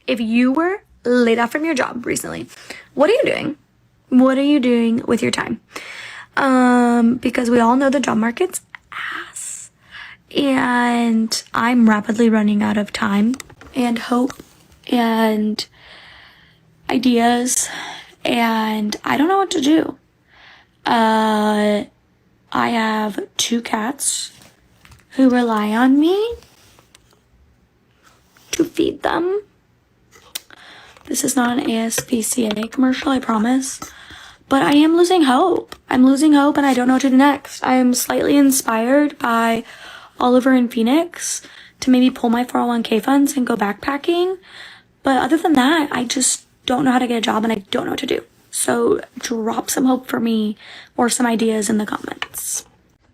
if you were laid off from your job recently, what are you doing? What are you doing with your time? Because we all know the job market's ass. And I'm rapidly running out of time and hope and ideas. And I don't know what to do. I have 2 cats who rely on me to feed them. This is not an ASPCA commercial, I promise. But I am losing hope. I'm losing hope and I don't know what to do next. I am slightly inspired by Oliver and Phoenix to maybe pull my 401k funds and go backpacking. But other than that, I just don't know how to get a job and I don't know what to do. So drop some hope for me or some ideas in the comments.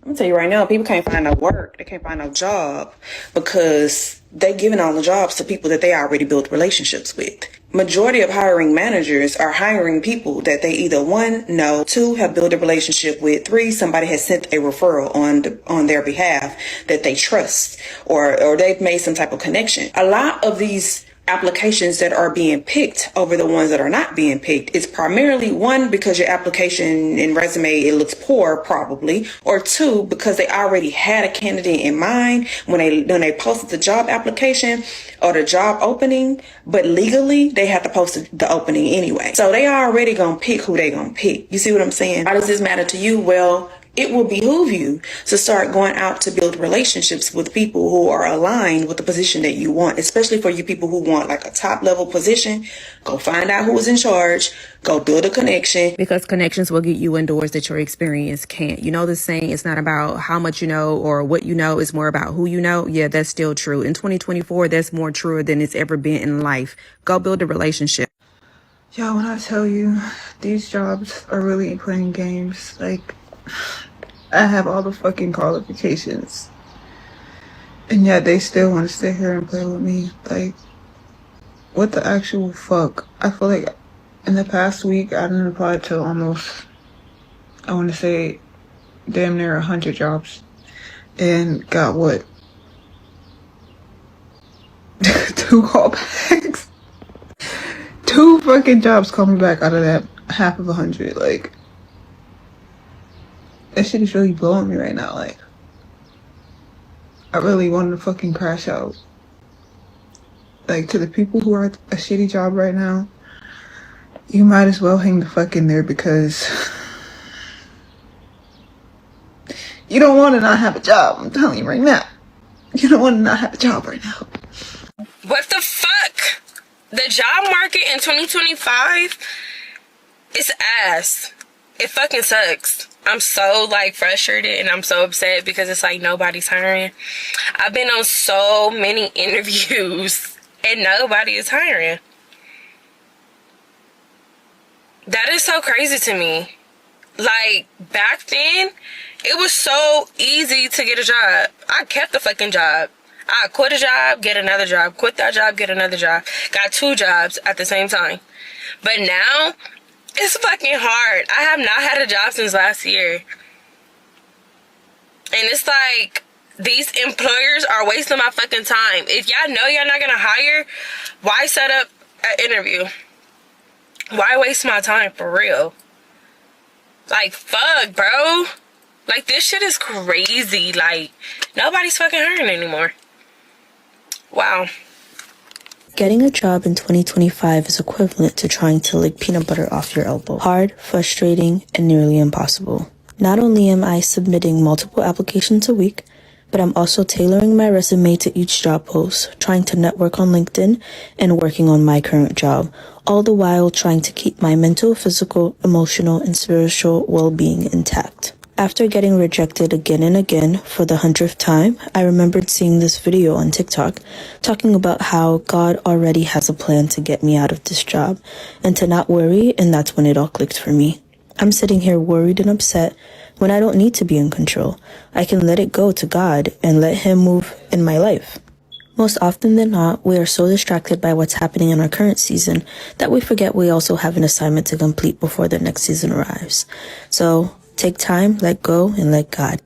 I'm gonna tell you right now, people can't find no work. They can't find no job because they're giving all the jobs to people that they already built relationships with. Majority of hiring managers are hiring people that they either 1, know, 2, have built a relationship with, 3, somebody has sent a referral on their behalf that they trust, or they've made some type of connection. A lot of these applications that are being picked over the ones that are not being picked is primarily 1, because your application and resume, it looks poor probably, or 2, because they already had a candidate in mind when they posted the job application or the job opening, but legally they have to post the opening anyway. So they already gonna pick who they gonna pick. You see what I'm saying? Why does this matter to you? Well, it will behoove you to start going out to build relationships with people who are aligned with the position that you want, especially for you people who want like a top level position. Go find out who is in charge, go build a connection. Because connections will get you in doors that your experience can't. You know the saying, it's not about how much you know or what you know, it's more about who you know. Yeah, that's still true. In 2024, that's more true than it's ever been in life. Go build a relationship. Y'all, when I tell you, these jobs are really playing games. Like, I have all the fucking qualifications, and yet they still want to sit here and play with me. Like, what the actual fuck? I feel like in the past week, I didn't apply to almost, I want to say, damn near 100 jobs, and got what? 2 callbacks. 2 fucking jobs called me back out of that half of 100. Like, that shit is really blowing me right now. Like, I really wanted to fucking crash out. Like, to the people who are at a shitty job right now, you might as well hang the fuck in there, because you don't want to not have a job. I'm telling you right now. You don't want to not have a job right now. What the fuck? The job market in 2025 is ass. It fucking sucks. I'm so like frustrated and I'm so upset because it's like nobody's hiring. I've been on so many interviews and nobody is hiring. That is so crazy to me. Like, back then, it was so easy to get a job. I kept the fucking job. I quit a job, get another job, quit that job, get another job. Got 2 jobs at the same time. But now, it's fucking hard. I have not had a job since last year. And it's like, these employers are wasting my fucking time. If y'all know y'all not gonna hire, why set up an interview? Why waste my time, for real? Like, fuck, bro. Like, this shit is crazy. Like, nobody's fucking hiring anymore. Wow. Getting a job in 2025 is equivalent to trying to lick peanut butter off your elbow. Hard, frustrating, and nearly impossible. Not only am I submitting multiple applications a week, but I'm also tailoring my resume to each job post, trying to network on LinkedIn, and working on my current job, all the while trying to keep my mental, physical, emotional, and spiritual well-being intact. After getting rejected again and again for the 100th time, I remembered seeing this video on TikTok talking about how God already has a plan to get me out of this job and to not worry, and that's when it all clicked for me. I'm sitting here worried and upset when I don't need to be in control. I can let it go to God and let Him move in my life. Most often than not, we are so distracted by what's happening in our current season that we forget we also have an assignment to complete before the next season arrives. So, take time, let go, and let God.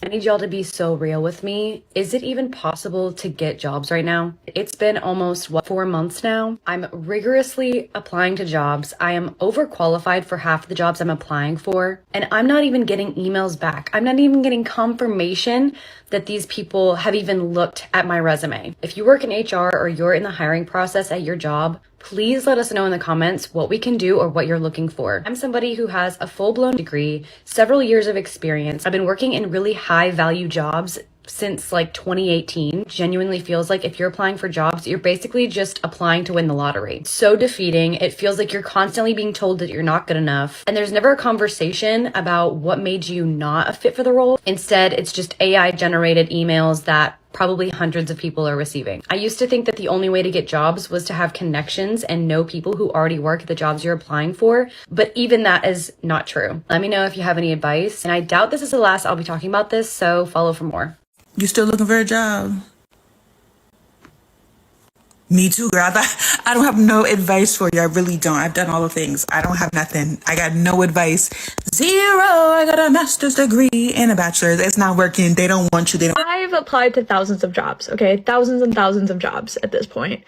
I need y'all to be so real with me. Is it even possible to get jobs right now? It's been almost, 4 months now. I'm rigorously applying to jobs. I am overqualified for half the jobs I'm applying for, and I'm not even getting emails back. I'm not even getting confirmation that these people have even looked at my resume. If you work in HR or you're in the hiring process at your job, please let us know in the comments what we can do or what you're looking for. I'm somebody who has a full-blown degree, several years of experience. I've been working in really high-value jobs since like 2018. Genuinely feels like if you're applying for jobs, you're basically just applying to win the lottery. So defeating. It feels like you're constantly being told that you're not good enough. And there's never a conversation about what made you not a fit for the role. Instead, it's just AI generated emails that probably hundreds of people are receiving. I used to think that the only way to get jobs was to have connections and know people who already work at the jobs you're applying for, but even that is not true. Let me know if you have any advice, and I doubt this is the last I'll be talking about this, so follow for more. You still looking for a job? Me too, girl. I don't have no advice for you. I really don't. I've done all the things. I don't have nothing. I got no advice. Zero. I got a master's degree and a bachelor's. It's not working. They don't want you. I've applied to thousands of jobs, okay? Thousands and thousands of jobs at this point.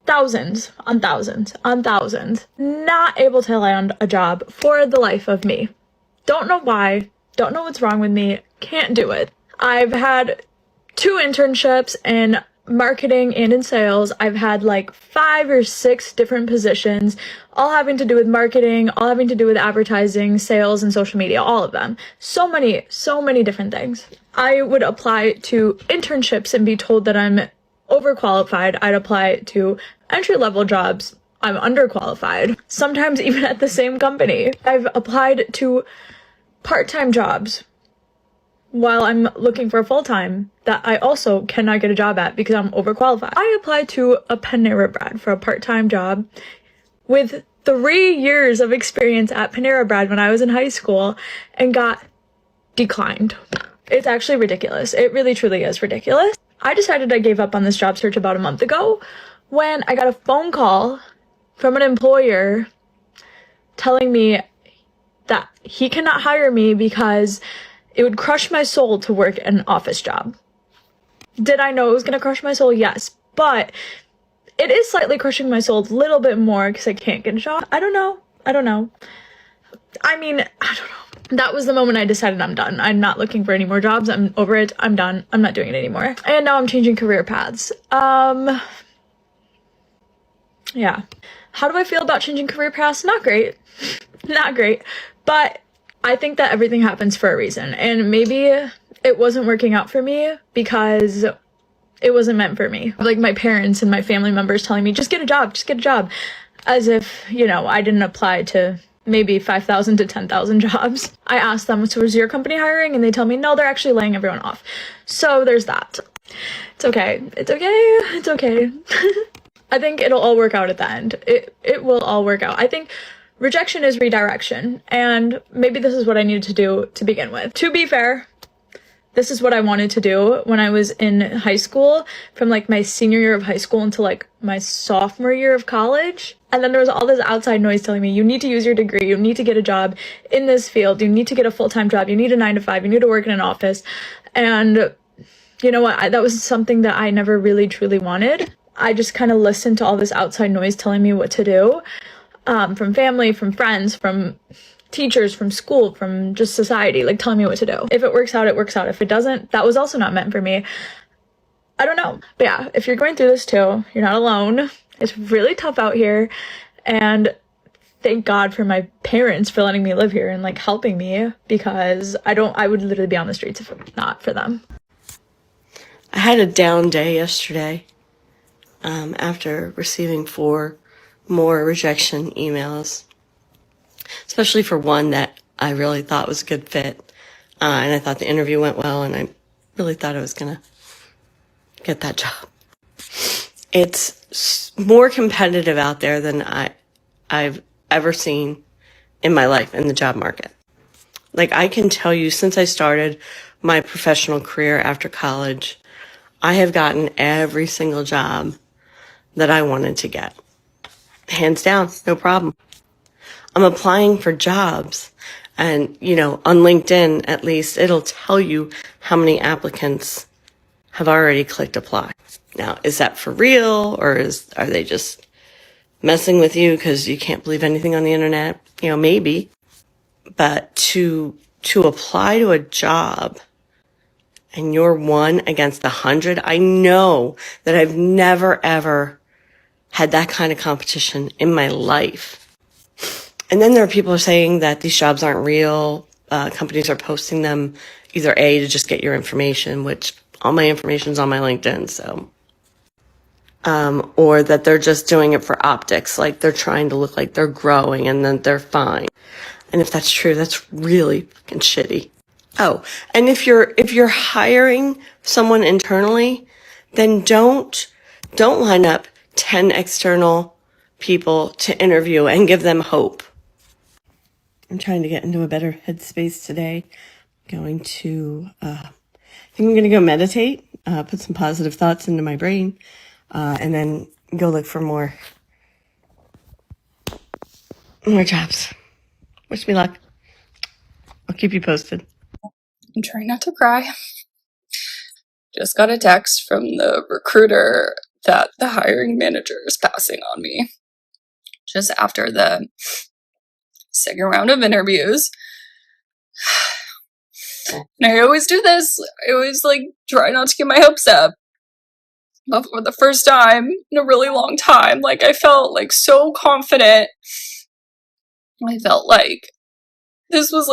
Thousands on thousands on thousands. Not able to land a job for the life of me. Don't know why. Don't know what's wrong with me. Can't do it. I've had 2 internships in marketing and in sales. I've had like 5 or 6 different positions, all having to do with marketing, all having to do with advertising, sales, and social media, all of them. So many different things. I would apply to internships and be told that I'm overqualified. I'd apply to entry-level jobs. I'm underqualified. Sometimes even at the same company. I've applied to part-time jobs while I'm looking for a full-time that I also cannot get a job at because I'm overqualified. I applied to a Panera Bread for a part-time job with 3 years of experience at Panera Bread when I was in high school and got declined. It's actually ridiculous. It really truly is ridiculous. I decided I gave up on this job search about a month ago when I got a phone call from an employer telling me that he cannot hire me because it would crush my soul to work an office job. Did I know it was going to crush my soul? Yes. But it is slightly crushing my soul a little bit more because I can't get a job. I don't know. I don't know. That was the moment I decided I'm done. I'm not looking for any more jobs. I'm over it. I'm done. I'm not doing it anymore. And now I'm changing career paths. Yeah. How do I feel about changing career paths? Not great. Not great. But I think that everything happens for a reason, and maybe it wasn't working out for me because it wasn't meant for me. Like my parents and my family members telling me, just get a job, as if, I didn't apply to maybe 5,000 to 10,000 jobs. I asked them, so is your company hiring? And they tell me, no, they're actually laying everyone off. So there's that. It's okay. I think it'll all work out at the end. It will all work out. I think rejection is redirection, and maybe this is what I needed to do to begin with. To be fair, this is what I wanted to do when I was in high school, from like my senior year of high school until like my sophomore year of college. And then there was all this outside noise telling me, you need to use your degree, you need to get a job in this field, you need to get a full-time job, you need a 9-to-5, you need to work in an office. And you know what, that was something that I never really truly wanted. I just kind of listened to all this outside noise telling me what to do. From family, from friends, from teachers, from school, from just society, like telling me what to do. If it works out, it works out. If it doesn't, that was also not meant for me. I don't know. But yeah, if you're going through this too, you're not alone. It's really tough out here. And thank God for my parents for letting me live here and like helping me, because I would literally be on the streets if not for them. I had a down day yesterday after receiving 4 more rejection emails, especially for one that I really thought was a good fit. And I thought the interview went well, and I really thought I was going to get that job. It's more competitive out there than I've ever seen in my life in the job market. Like, I can tell you, since I started my professional career after college, I have gotten every single job that I wanted to get. Hands down, no problem. I'm applying for jobs And, on LinkedIn, at least, it'll tell you how many applicants have already clicked apply. Now, is that for real, or are they just messing with you because you can't believe anything on the internet? Maybe. But to apply to a job and you're 1 against 100, I know that I've never, ever had that kind of competition in my life. And then there are people saying that these jobs aren't real. Companies are posting them either A, to just get your information, which all my information's on my LinkedIn, so. Or that they're just doing it for optics, like they're trying to look like they're growing and then they're fine. And if that's true, that's really fucking shitty. Oh, and if you're hiring someone internally, then don't line up 10 external people to interview and give them hope. I'm trying to get into a better headspace today. I think I'm going to go meditate, put some positive thoughts into my brain, and then go look for more jobs. Wish me luck. I'll keep you posted. I'm trying not to cry. Just got a text from the recruiter that the hiring manager is passing on me. Just after the second round of interviews. And I always do this. I always try not to get my hopes up. But for the first time in a really long time, I felt so confident. I felt like this was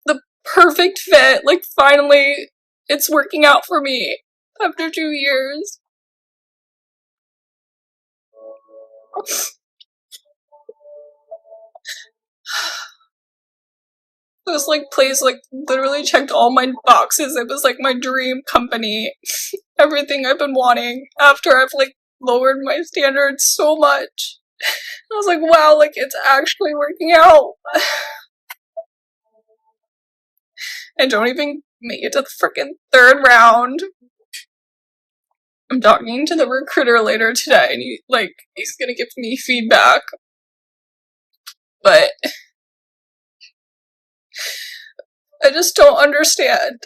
the perfect fit. Finally it's working out for me after 2 years. This place literally checked all my boxes. It was my dream company. Everything I've been wanting after I've lowered my standards so much. I was like, wow, it's actually working out. I don't even make it to the freaking third round. I'm talking to the recruiter later today, and he's gonna give me feedback. But I just don't understand.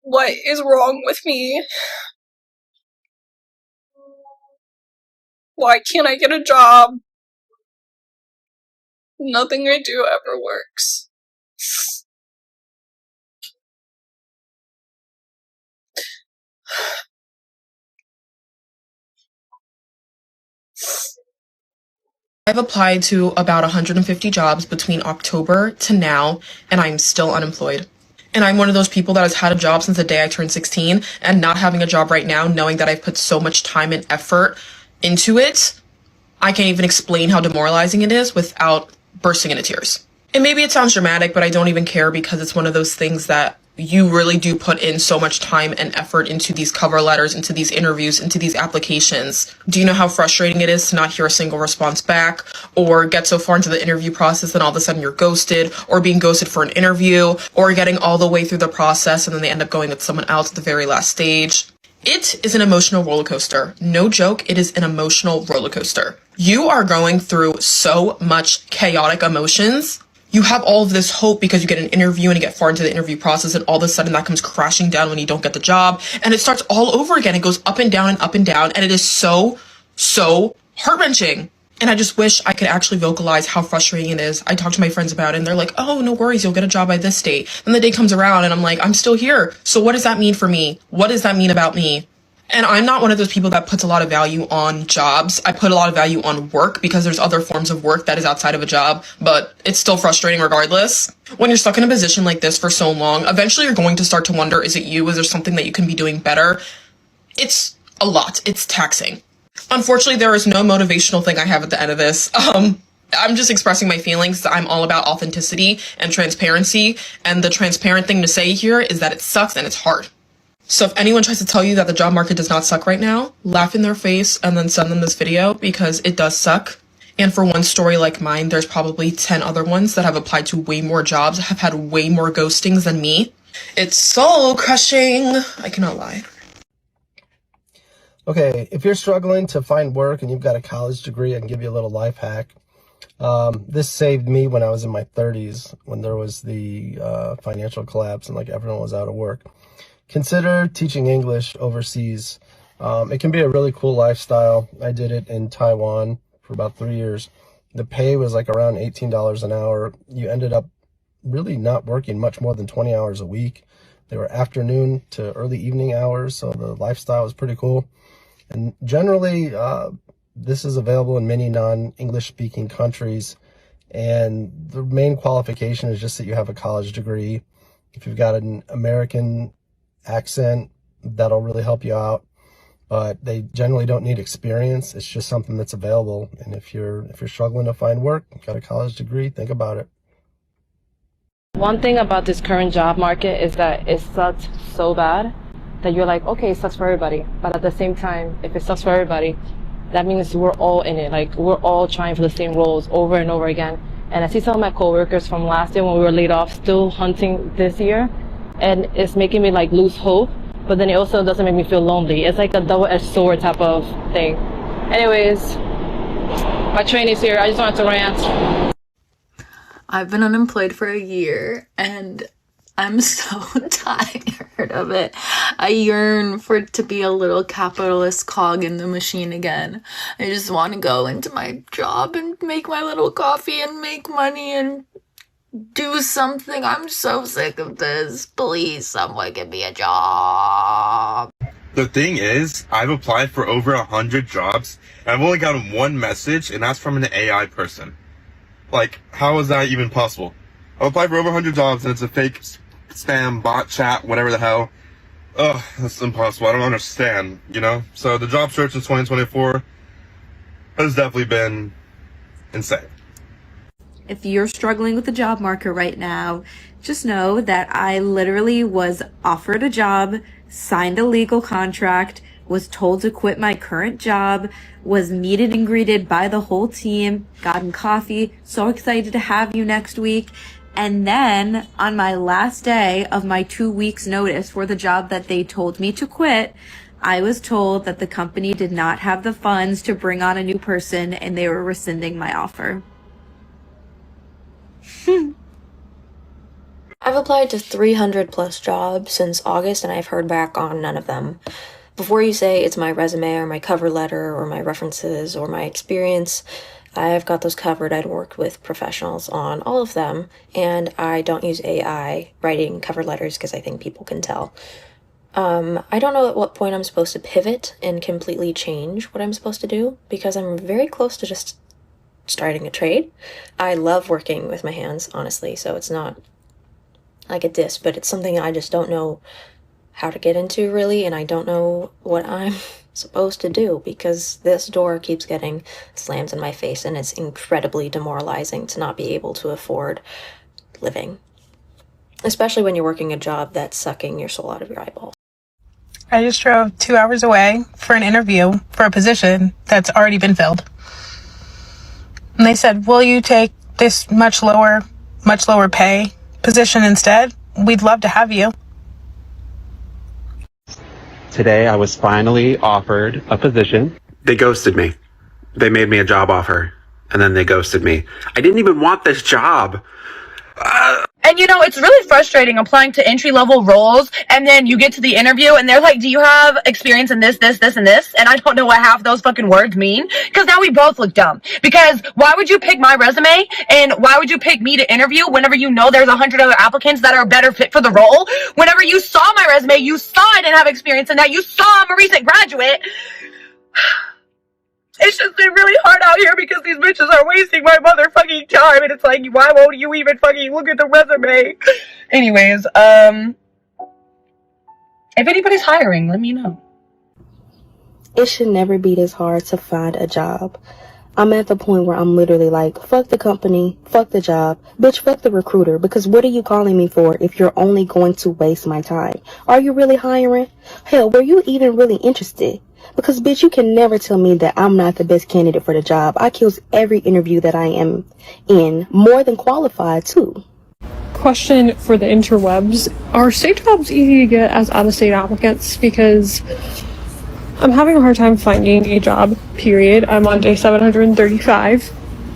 What is wrong with me? Why can't I get a job? Nothing I do ever works. I've applied to about 150 jobs between October to now, and I'm still unemployed. And I'm one of those people that has had a job since the day I turned 16, and not having a job right now, knowing that I've put so much time and effort into it, I can't even explain how demoralizing it is without bursting into tears. And maybe it sounds dramatic, but I don't even care, because it's one of those things that you really do put in so much time and effort into these cover letters, into these interviews, into these applications. Do you know how frustrating it is to not hear a single response back, or get so far into the interview process and all of a sudden you're ghosted, or being ghosted for an interview, or getting all the way through the process and then they end up going with someone else at the very last stage? It is an emotional roller coaster. No joke, it is an emotional roller coaster. You are going through so much chaotic emotions. You have all of this hope because you get an interview and you get far into the interview process, and all of a sudden that comes crashing down when you don't get the job, and it starts all over again. It goes up and down and up and down, and it is so heart-wrenching. And I just wish I could actually vocalize how frustrating it is. I talk to my friends about it and they're like, oh, no worries, you'll get a job by this date. Then the day comes around and I'm like, I'm still here. So what does that mean for me? What does that mean about me? And I'm not one of those people that puts a lot of value on jobs. I put a lot of value on work, because there's other forms of work that is outside of a job, but it's still frustrating regardless. When you're stuck in a position like this for so long, eventually you're going to start to wonder, is it you? Is there something that you can be doing better? It's a lot. It's taxing. Unfortunately, there is no motivational thing I have at the end of this. I'm just expressing my feelings. I'm all about authenticity and transparency, and the transparent thing to say here is that it sucks and it's hard. So if anyone tries to tell you that the job market does not suck right now, laugh in their face and then send them this video, because it does suck. And for one story like mine, there's probably 10 other ones that have applied to way more jobs, have had way more ghostings than me. It's soul crushing. I cannot lie. Okay, if you're struggling to find work and you've got a college degree, I can give you a little life hack. This saved me when I was in my 30s, when there was the financial collapse and like everyone was out of work. Consider teaching English overseas. It can be a really cool lifestyle. I did it in Taiwan for about 3 years. The pay was like around $18 an hour. You ended up really not working much more than 20 hours a week. They were afternoon to early evening hours, so the lifestyle was pretty cool. And generally, this is available in many non-English speaking countries. And the main qualification is just that you have a college degree. If you've got an American accent, that'll really help you out. But they generally don't need experience. It's just something that's available. And if you're struggling to find work, got a college degree, think about it. One thing about this current job market is that it sucks so bad that you're like, okay, it sucks for everybody. But at the same time, if it sucks for everybody, that means we're all in it. Like, we're all trying for the same roles over and over again. And I see some of my coworkers from last year when we were laid off still hunting this year. And it's making me like lose hope. But then it also doesn't make me feel lonely. It's like a double-edged sword type of thing. Anyways, my train is here. I just wanted to rant. I've been unemployed for a year and I'm so tired of it. I yearn for it to be a little capitalist cog in the machine again. I just want to go into my job and make my little coffee and make money and do something. I'm so sick of this. Please, someone give me a job. The thing is, I've applied for over 100 jobs, and I've only gotten one message, and that's from an AI person. Like, how is that even possible? I've applied for over 100 jobs, and it's a fake spam, bot chat, whatever the hell. Ugh, that's impossible. I don't understand, you know? So the job search in 2024 has definitely been insane. If you're struggling with the job market right now, just know that I literally was offered a job, signed a legal contract, was told to quit my current job, was meted and greeted by the whole team, gotten coffee, so excited to have you next week. And then on my last day of my 2 weeks notice for the job that they told me to quit, I was told that the company did not have the funds to bring on a new person and they were rescinding my offer. I've applied to 300 plus jobs since August and I've heard back on none of them. Before you say it's my resume or my cover letter or my references or my experience, I've got those covered. I'd worked with professionals on all of them, and I don't use AI writing cover letters because I think people can tell. I don't know at what point I'm supposed to pivot and completely change what I'm supposed to do because I'm very close to just starting a trade. I love working with my hands, honestly, so it's not like a diss, but it's something I just don't know how to get into really, and I don't know what I'm supposed to do because this door keeps getting slammed in my face and it's incredibly demoralizing to not be able to afford living, especially when you're working a job that's sucking your soul out of your eyeballs. I just drove 2 hours away for an interview for a position that's already been filled. And they said, will you take this much lower pay position instead? We'd love to have you. Today I was finally offered a position. They ghosted me. They made me a job offer and then they ghosted me. I didn't even want this job. And you know, it's really frustrating applying to entry-level roles and then you get to the interview and they're like, do you have experience in this, and this? And I don't know what half those fucking words mean because now we both look dumb. Because why would you pick my resume and why would you pick me to interview whenever you know there's 100 other applicants that are a better fit for the role? Whenever you saw my resume, you saw I didn't have experience in that. You saw I'm a recent graduate. It's just been really hard out here because these bitches are wasting my motherfucking time. And it's like, why won't you even fucking look at the resume? Anyways, if anybody's hiring, let me know. It should never be this hard to find a job. I'm at the point where I'm literally like, fuck the company, fuck the job, bitch, fuck the recruiter, because what are you calling me for if you're only going to waste my time? Are you really hiring? Hell, were you even really interested? Because, bitch, you can never tell me that I'm not the best candidate for the job. I kills every interview that I am in, more than qualified, too. Question for the interwebs. Are state jobs easy to get as out-of-state applicants? Because I'm having a hard time finding a job, period. I'm on day 735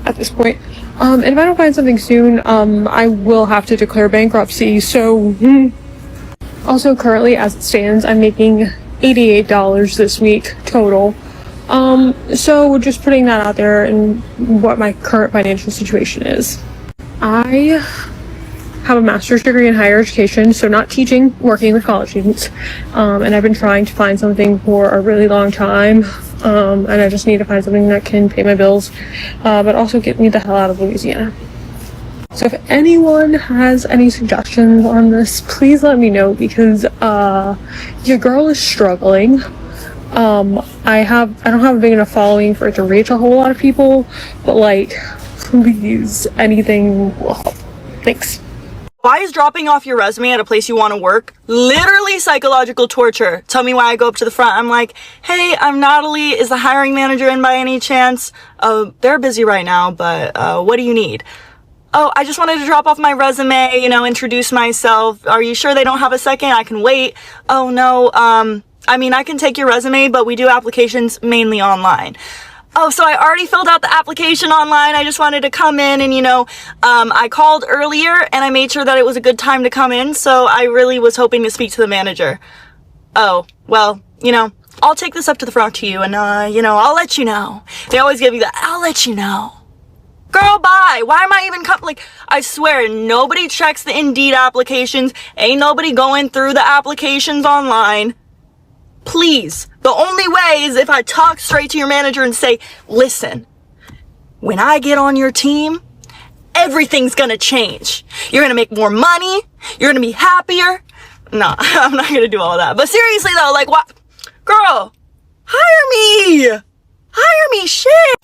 at this point. And if I don't find something soon, I will have to declare bankruptcy. So, also currently as it stands, I'm making $88 this week total. So just putting that out there and what my current financial situation is. I have a master's degree in higher education, so not teaching, working with college students. And I've been trying to find something for a really long time. And I just need to find something that can pay my bills, but also get me the hell out of Louisiana. So if anyone has any suggestions on this, please let me know, because your girl is struggling. I don't have a big enough following for it to reach a whole lot of people, but like, please, anything will help. Thanks. Why is dropping off your resume at a place you want to work literally psychological torture? Tell me why. I go up to the front. I'm like, hey, I'm Natalie. Is the hiring manager in by any chance? They're busy right now, but what do you need? Oh, I just wanted to drop off my resume, introduce myself. Are you sure they don't have a second? I can wait. Oh, no. I mean, I can take your resume, but we do applications mainly online. Oh, so I already filled out the application online. I just wanted to come in and, I called earlier and I made sure that it was a good time to come in. So I really was hoping to speak to the manager. Oh, well, I'll take this up to the front to you and, I'll let you know. They always give you that, I'll let you know. Girl, bye. Why am I even I swear, nobody checks the Indeed applications. Ain't nobody going through the applications online. Please. The only way is if I talk straight to your manager and say, listen, when I get on your team, everything's gonna change. You're gonna make more money. You're gonna be happier. No, I'm not gonna do all that. But seriously though, what? Girl, hire me. Hire me, shit.